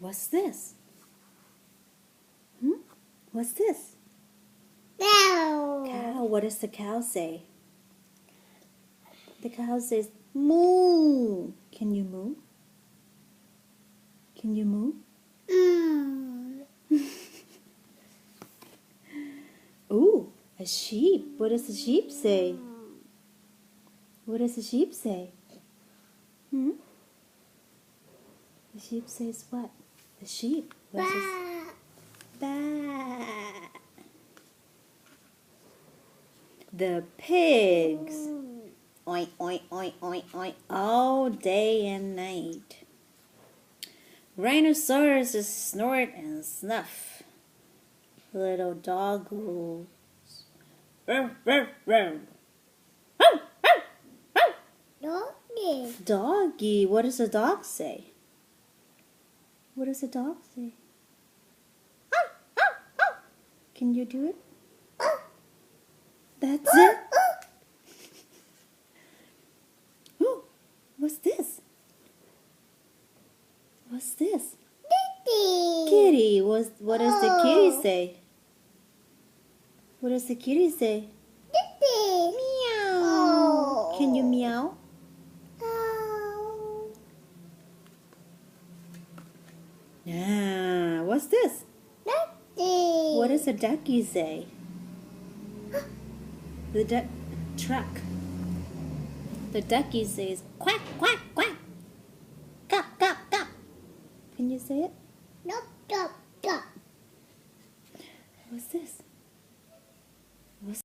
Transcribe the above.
What's this? What's this? Cow. Cow. What does the cow say? The cow says, moo. Can you moo? Can you moo? Ooh, a sheep. What does the sheep say? What does the sheep say? The sheep says what? The sheep. What does Bah. The pigs. Oink, oink, oink, oink, oink, all day and night. Rhinoceros snort and snuff. Little dog goes. Ruff, ruff, ruff. Doggy. Doggy. What does a dog say? What does a dog say? Can you do it? That's it. Oh, what's this? What's this? Kitty. Kitty. What does the kitty say? What does the kitty say? Kitty. Meow. Can you meow? Ah, what's this? Ducky. What does a ducky say? The duck truck. The ducky says quack, quack, quack. Gop, gop, gop. Can you say it? Duck, duck, duck. What's this?